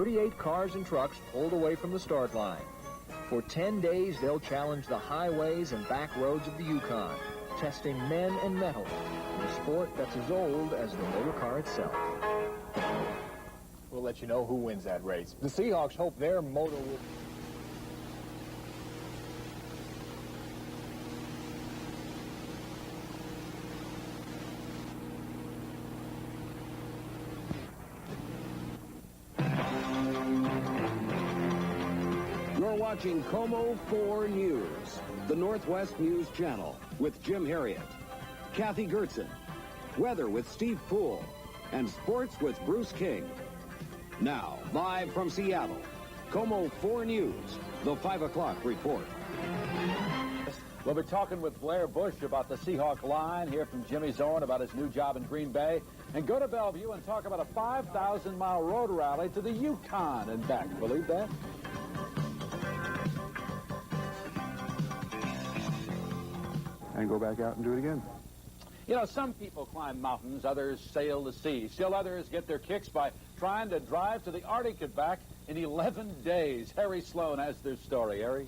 38 cars and trucks pulled away from the start line. For 10 days, they'll challenge the highways and back roads of the Yukon, testing men and metal in a sport that's as old as the motor car itself. We'll let you know who wins that race. The Seahawks hope their motor will... You're watching KOMO 4 News, the Northwest News Channel, with Jim Harriet, Kathy Gertzen, weather with Steve Poole, and sports with Bruce King. Now, live from Seattle, KOMO 4 News, the 5 o'clock report. We'll be talking with Blair Bush about the Seahawk line, hear from Jimmy Zorn about his new job in Green Bay, and go to Bellevue and talk about a 5,000-mile road rally to the Yukon and back. Believe that? And go back out and do it again. You know, some people climb mountains, others sail the sea. Still others get their kicks by trying to drive to the Arctic and back in 11 days. Harry Sloan has their story. Harry?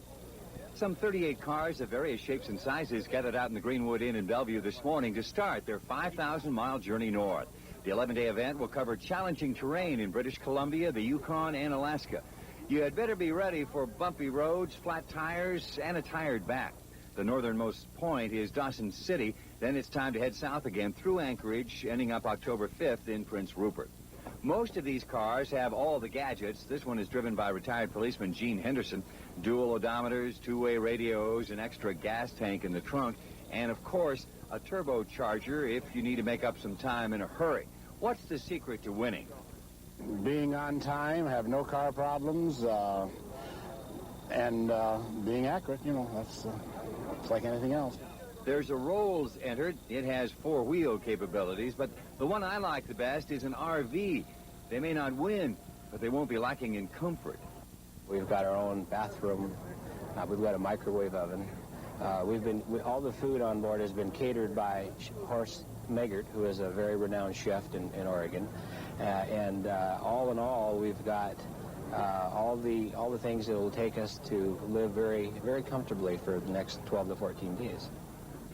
Some 38 cars of various shapes and sizes gathered out in the Greenwood Inn in Bellevue this morning to start their 5,000-mile journey north. The 11-day event will cover challenging terrain in British Columbia, the Yukon, and Alaska. You had better be ready for bumpy roads, flat tires, and a tired back. The northernmost point is Dawson City. Then it's time to head south again through Anchorage, ending up October 5th in Prince Rupert. Most of these cars have all the gadgets. This one is driven by retired policeman Gene Henderson. Dual odometers, two-way radios, an extra gas tank in the trunk, and, of course, a turbocharger if you need to make up some time in a hurry. What's the secret to winning? Being on time, have no car problems, and being accurate, you know, that's it's like anything else. There's a Rolls entered. It has four-wheel capabilities, but the one I like the best is an RV. They may not win, but they won't be lacking in comfort. We've got our own bathroom. We've got a microwave oven. All the food on board has been catered by Horst Megert, who is a very renowned chef in Oregon. All in all, we've got all the things that will take us to live very, very comfortably for the next 12 to 14 days.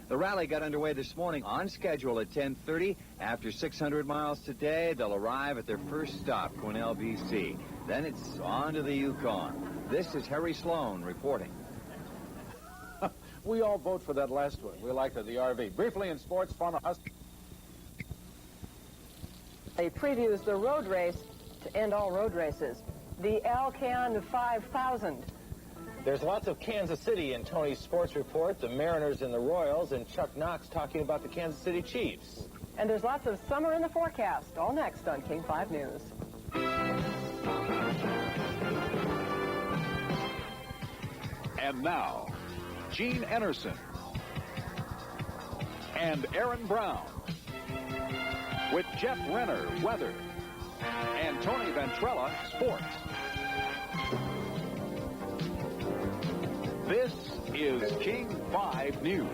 The rally got underway this morning on schedule at 10:30. After 600 miles today, they'll arrive at their first stop, Quesnel, BC. Then it's on to the Yukon. This is Harry Sloan reporting. We all vote for that last one. We like the RV. Briefly in sports, former husband. He previews the road race to end all road races, the Alcan 5000. There's lots of Kansas City in Tony's sports report, the Mariners and the Royals, and Chuck Knox talking about the Kansas City Chiefs. And there's lots of summer in the forecast, all next on King 5 News. And now, Gene Enerson and Aaron Brown with Jeff Renner, weather, and Tony Ventrella, sports. This is King 5 News.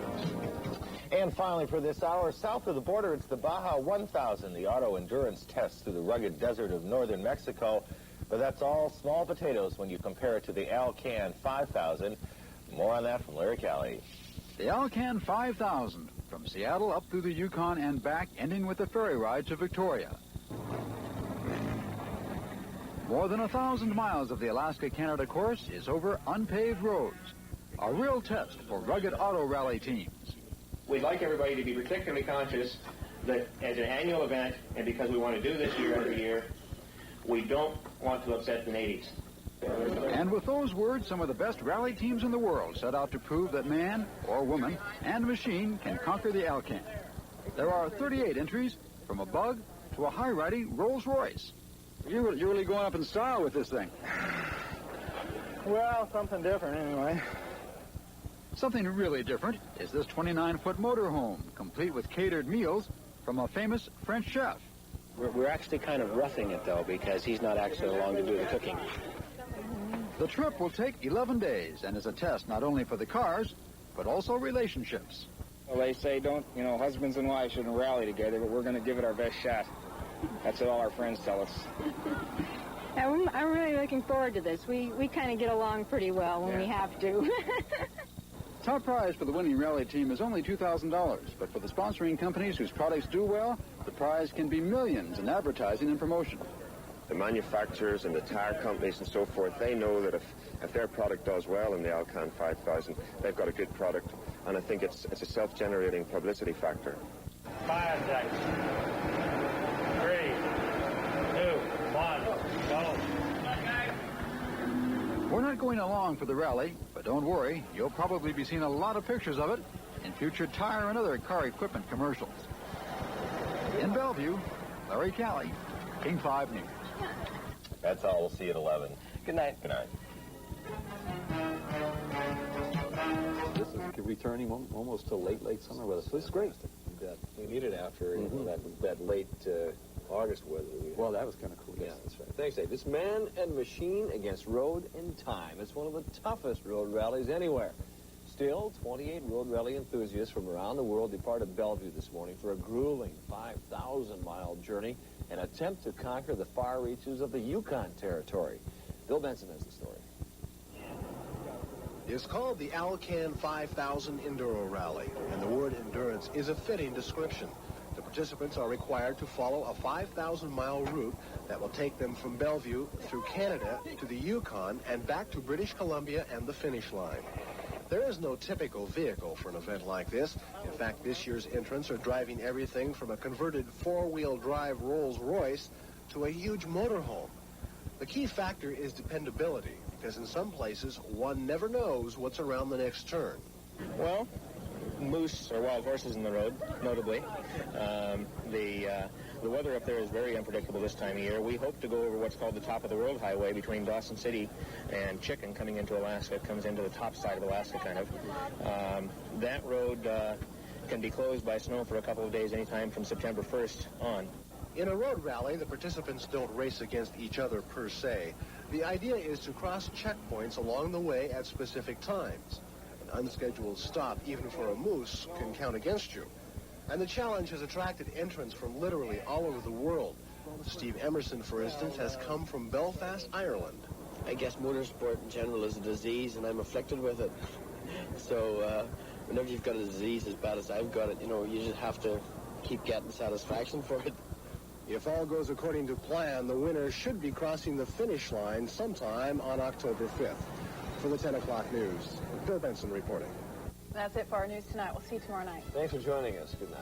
And finally for this hour, south of the border, it's the Baja 1000, the auto endurance test through the rugged desert of northern Mexico. But that's all small potatoes when you compare it to the Alcan 5000. More on that from Larry Callie. The Alcan 5000, from Seattle up through the Yukon and back, ending with a ferry ride to Victoria. More than 1,000 miles of the Alaska-Canada course is over unpaved roads. A real test for rugged auto rally teams. We'd like everybody to be particularly conscious that as an annual event, and because we want to do this year every year, we don't want to upset the natives. And with those words, some of the best rally teams in the world set out to prove that man or woman and machine can conquer the Alcan. There are 38 entries, from a bug to a high-riding Rolls-Royce. You're really going up in style with this thing. Well, something different anyway. Something really different is this 29-foot motorhome, complete with catered meals from a famous French chef. We're actually kind of roughing it, though, because he's not actually along to do the cooking. The trip will take 11 days and is a test not only for the cars, but also relationships. Well, they say husbands and wives shouldn't rally together, but we're going to give it our best shot. That's what all our friends tell us. I'm I'm really looking forward to this. We kind of get along pretty well when we have to. Top prize for the winning rally team is only $2,000, but for the sponsoring companies whose products do well, the prize can be millions in advertising and promotion. The manufacturers and the tire companies and so forth, they know that if their product does well in the Alcan 5000, they've got a good product, and I think it's a self-generating publicity factor. 5 seconds. 3, 2, 1, go. We're not going along for the rally, but don't worry, you'll probably be seeing a lot of pictures of it in future tire and other car equipment commercials. In Bellevue, Larry Callie, King 5 News. That's all. We'll see you at 11. Good night. Good night. This is returning almost to late summer weather. So this is great. We need it after that late August weather. Well, that was kind of cool. Yeah, that's right. Thanks, Dave. It's man and machine against road and time. It's one of the toughest road rallies anywhere. Still, 28 road rally enthusiasts from around the world departed Bellevue this morning for a grueling 5,000-mile journey, an attempt to conquer the far reaches of the Yukon Territory. Bill Benson has the story. It's called the Alcan 5000 Enduro Rally, and the word endurance is a fitting description. The participants are required to follow a 5,000-mile route that will take them from Bellevue through Canada to the Yukon and back to British Columbia and the finish line. There is no typical vehicle for an event like this. In fact, this year's entrants are driving everything from a converted four-wheel drive Rolls-Royce to a huge motorhome. The key factor is dependability, because in some places, one never knows what's around the next turn. Well, moose or wild horses in the road, notably. The weather up there is very unpredictable this time of year. We hope to go over what's called the top of the world highway between Dawson City and Chicken coming into Alaska. It comes into the top side of Alaska, kind of. That road can be closed by snow for a couple of days anytime from September 1st on. In a road rally, the participants don't race against each other per se. The idea is to cross checkpoints along the way at specific times. An unscheduled stop, even for a moose, can count against you. And the challenge has attracted entrants from literally all over the world. Steve Emerson, for instance, has come from Belfast, Ireland. I guess motorsport in general is a disease, and I'm afflicted with it. So whenever you've got a disease as bad as I've got it, you just have to keep getting satisfaction for it. If all goes according to plan, the winner should be crossing the finish line sometime on October 5th. For the 10 o'clock news, Bill Benson reporting. That's it for our news tonight. We'll see you tomorrow night. Thanks for joining us. Good night.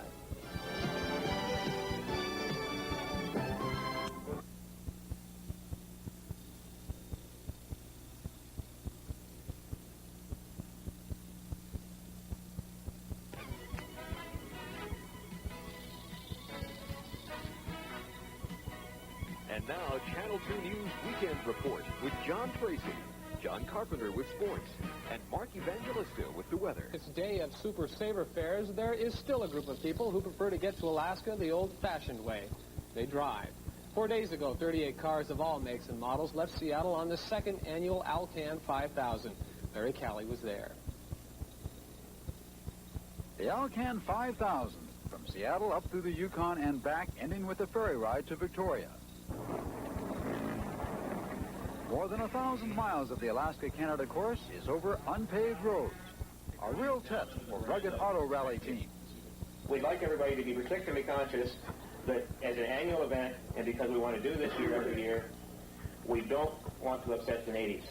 And now, Channel 2 News Weekend Report with John Tracy, John Carpenter with sports, and Mark Evangelista with the weather. This day of Super Saver fairs, there is still a group of people who prefer to get to Alaska the old-fashioned way. They drive. 4 days ago, 38 cars of all makes and models left Seattle on the second annual Alcan 5000. Larry Callie was there. The Alcan 5000, from Seattle up through the Yukon and back, ending with a ferry ride to Victoria. More than 1,000 miles of the Alaska-Canada course is over unpaved roads, a real test for rugged auto rally teams. We'd like everybody to be particularly conscious that as an annual event, and because we want to do this year every year, we don't want to upset the natives.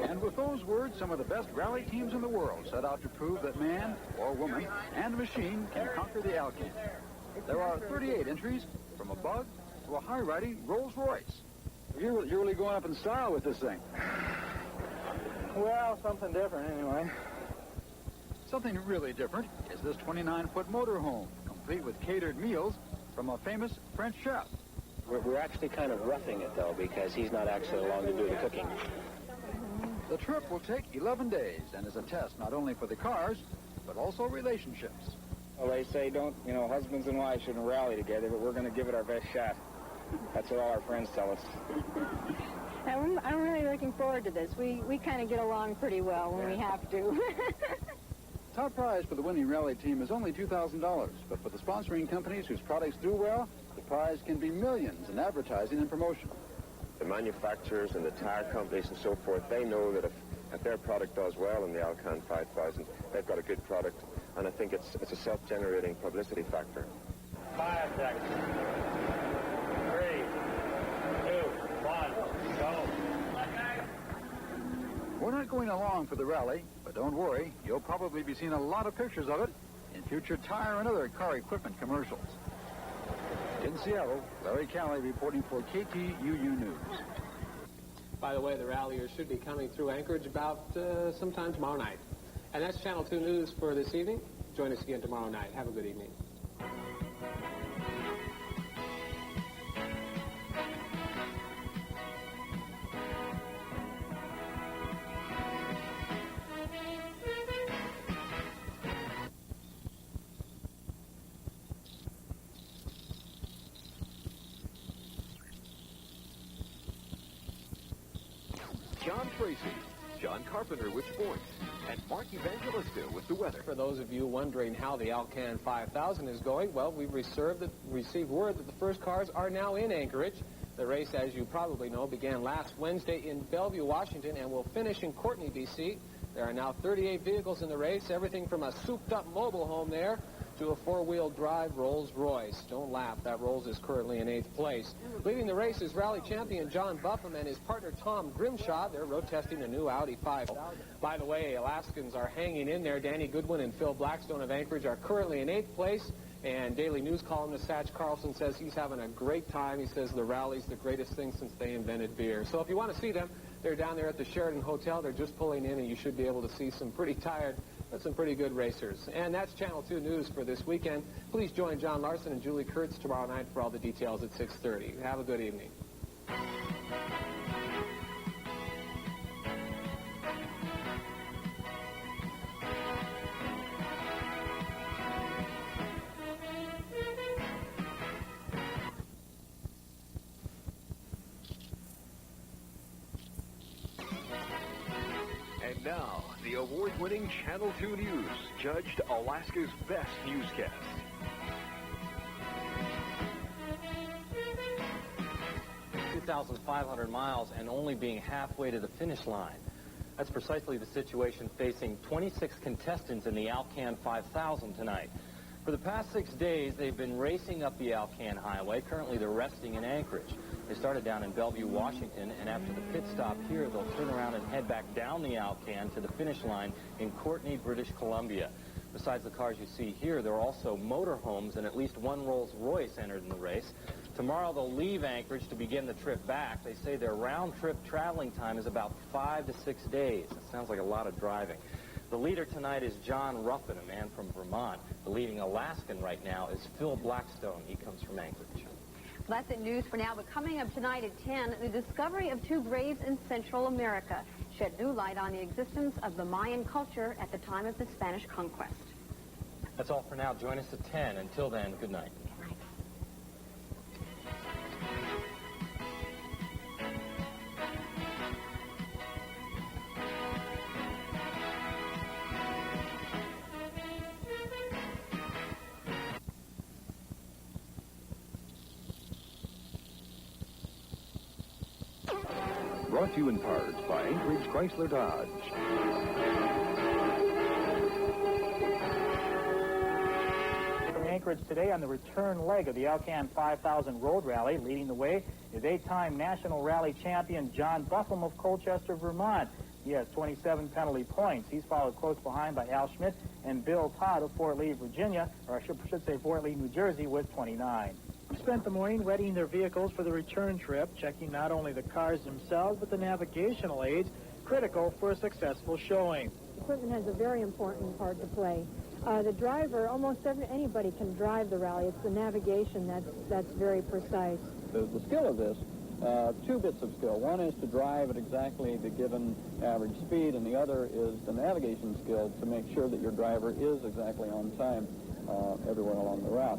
And with those words, some of the best rally teams in the world set out to prove that man or woman and machine can conquer the Alkane. There are 38 entries, from a bug to a high-riding Rolls-Royce. You're really going up in style with this thing. Well, something different anyway. Something really different is this 29-foot motorhome, complete with catered meals from a famous French chef. We're actually kind of roughing it, though, because he's not actually along to do the cooking. The trip will take 11 days and is a test not only for the cars, but also relationships. Well, they say husbands and wives shouldn't rally together, but we're going to give it our best shot. That's what all our friends tell us. I'm really looking forward to this. We kind of get along pretty well when we have to. Top prize for the winning rally team is only $2,000, but for the sponsoring companies whose products do well, the prize can be millions in advertising and promotion. the manufacturers and the tire companies and so forth, they know that if their product does well in the Alcan 5000, they've got a good product, and I think it's a self-generating publicity factor. 5 seconds. 3, 2, 1, go. We're not going along for the rally, but don't worry, you'll probably be seeing a lot of pictures of it in future tire and other car equipment commercials. In Seattle, Larry Calley reporting for KTUU News. By the way, the ralliers should be coming through Anchorage about sometime tomorrow night. And that's Channel 2 News for this evening. Join us again tomorrow night. Have a good evening. John Tracy, John Carpenter with sports, and Mark Evangelista with the weather. For those of you wondering how the Alcan 5000 is going, well, we've received word that the first cars are now in Anchorage. The race, as you probably know, began last Wednesday in Bellevue, Washington, and will finish in Courtenay, B.C. There are now 38 vehicles in the race, everything from a souped-up mobile home there to a four-wheel drive Rolls-Royce. Don't laugh, that Rolls is currently in 8th place. Leading the race is rally champion John Buffum and his partner Tom Grimshaw. They're road testing a new Audi 5000. By the way, Alaskans are hanging in there. Danny Goodwin and Phil Blackstone of Anchorage are currently in 8th place. And Daily News columnist Satch Carlson says he's having a great time. He says the rally's the greatest thing since they invented beer. So if you want to see them, they're down there at the Sheraton Hotel. They're just pulling in, and you should be able to see some pretty tired but some pretty good racers. And that's Channel 2 News for this weekend. Please join John Larson and Julie Kurtz tomorrow night for all the details at 6:30. Have a good evening. And now, the award-winning Channel 2 News, judged Alaska's best newscast. $2,500 miles and only being halfway to the finish line. That's precisely the situation facing 26 contestants in the Alcan 5000 tonight. For the past 6 days, they've been racing up the Alcan Highway. Currently, they're resting in Anchorage. They started down in Bellevue, Washington, and after the pit stop here, they'll turn around and head back down the Alcan to the finish line in Courtenay, British Columbia. Besides the cars you see here, there are also motorhomes and at least one Rolls-Royce entered in the race. Tomorrow, they'll leave Anchorage to begin the trip back. They say their round-trip traveling time is about 5 to 6 days. That sounds like a lot of driving. The leader tonight is John Ruffin, a man from Vermont. The leading Alaskan right now is Phil Blackstone. He comes from Anchorage. Well, that's it news for now, but coming up tonight at 10, the discovery of 2 graves in Central America shed new light on the existence of the Mayan culture at the time of the Spanish conquest. That's all for now. Join us at 10. Until then, good night. Brought to you in part by Anchorage Chrysler Dodge. From Anchorage today on the return leg of the Alcan 5000 Road Rally. Leading the way is 8-time National Rally Champion John Buffum of Colchester, Vermont. He has 27 penalty points. He's followed close behind by Al Schmidt and Bill Todd of Fort Lee, Virginia, or I should say Fort Lee, New Jersey, with 29. Spent the morning readying their vehicles for the return trip, checking not only the cars themselves, but the navigational aids, critical for a successful showing. Equipment has a very important part to play. The driver, anybody can drive the rally. It's the navigation that's very precise. The skill of this, 2 bits of skill. One is to drive at exactly the given average speed, and the other is the navigation skill to make sure that your driver is exactly on time everywhere along the route.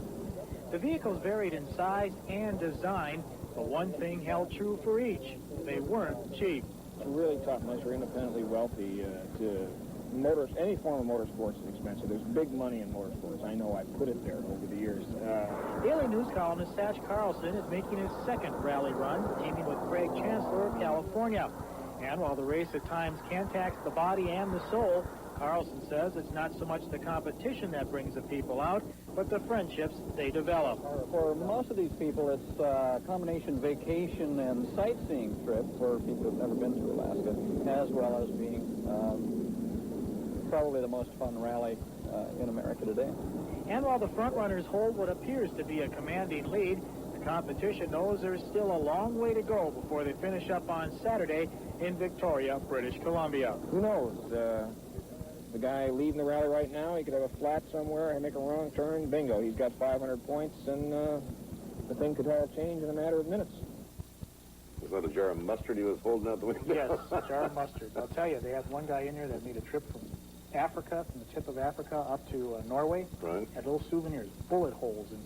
The vehicles varied in size and design, but one thing held true for each. They weren't cheap. It's really tough unless you're independently wealthy. Any form of motorsports is expensive. There's big money in motorsports. I know. I've put it there over the years. Daily News columnist Satch Carlson is making his second rally run, teaming with Craig Chancellor of California. And while the race at times can tax the body and the soul, Carlson says it's not so much the competition that brings the people out, but the friendships they develop. For most of these people, it's a combination vacation and sightseeing trip for people who've never been to Alaska, as well as being probably the most fun rally in America today. And while the front runners hold what appears to be a commanding lead, the competition knows there's still a long way to go before they finish up on Saturday in Victoria, British Columbia. Who knows? The guy leading the rally right now, he could have a flat somewhere and make a wrong turn. Bingo, he's got 500 points, and the thing could all change in a matter of minutes. Was that a jar of mustard he was holding out the window? Yes, a jar of mustard. I'll tell you, they had one guy in there that made a trip from Africa, from the tip of Africa up to Norway. Right. Had little souvenirs, bullet holes, and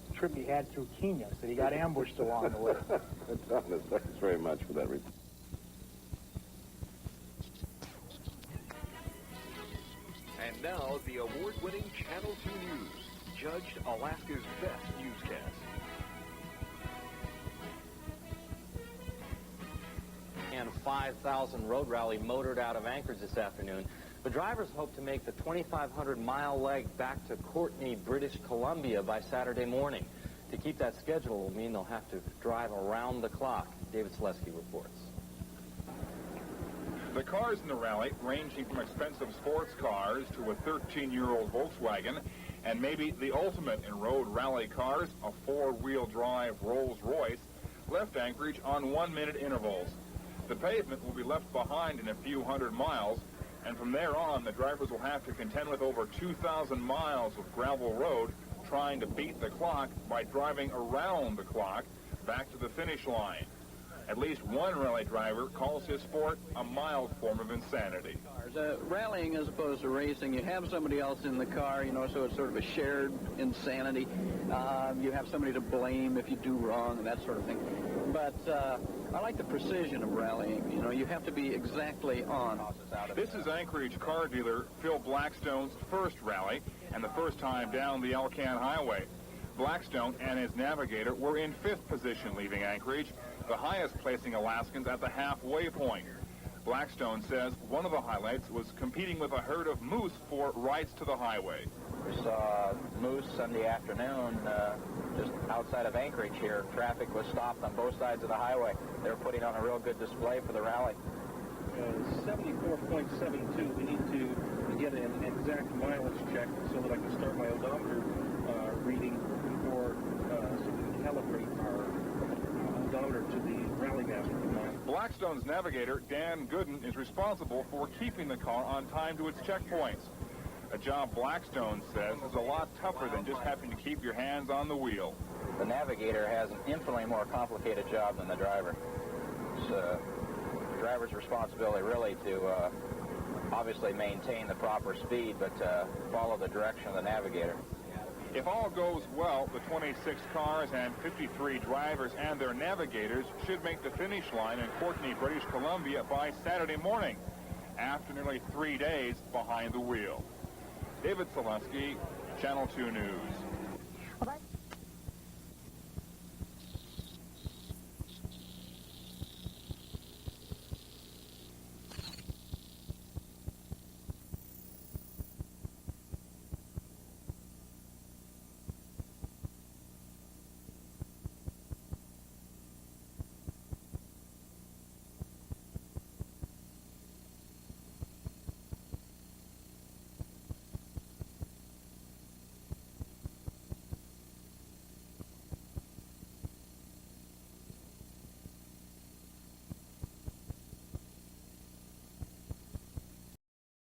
the trip he had through Kenya, so he got ambushed along the way. That's honest. Thanks very much for that report. And now, the award-winning Channel 2 News, judged Alaska's best newscast. And 5,000 road rally motored out of Anchorage this afternoon. The drivers hope to make the 2,500-mile leg back to Courtenay, British Columbia by Saturday morning. To keep that schedule will mean they'll have to drive around the clock. David Selesky reports. The cars in the rally, ranging from expensive sports cars to a 13-year-old Volkswagen, and maybe the ultimate in road rally cars, a four-wheel drive Rolls-Royce, left Anchorage on 1-minute intervals. The pavement will be left behind in a few hundred miles, and from there on, the drivers will have to contend with over 2,000 miles of gravel road, trying to beat the clock by driving around the clock back to the finish line. At least one rally driver calls his sport a mild form of insanity. Rallying as opposed to racing, you have somebody else in the car, you know, so it's sort of a shared insanity. You have somebody to blame if you do wrong and that sort of thing. But I like the precision of rallying. You know, you have to be exactly on. This is Anchorage car dealer Phil Blackstone's first rally and the first time down the Alcan Highway. Blackstone and his navigator were in 5th position leaving Anchorage, the highest placing Alaskans at the halfway point. Blackstone says one of the highlights was competing with a herd of moose for rights to the highway. We saw moose Sunday afternoon just outside of Anchorage here. Traffic was stopped on both sides of the highway. They were putting on a real good display for the rally. 74.72. We need to get an exact mileage check so that I can start my odometer reading before so we can calibrate our odometer to the rally master command. Blackstone's navigator, Dan Gooden, is responsible for keeping the car on time to its checkpoints. A job Blackstone says is a lot tougher than just having to keep your hands on the wheel. The navigator has an infinitely more complicated job than the driver. It's the driver's responsibility really to obviously maintain the proper speed, but follow the direction of the navigator. If all goes well, the 26 cars and 53 drivers and their navigators should make the finish line in Courtenay, British Columbia by Saturday morning, after nearly 3 days behind the wheel. David Selesky, Channel 2 News.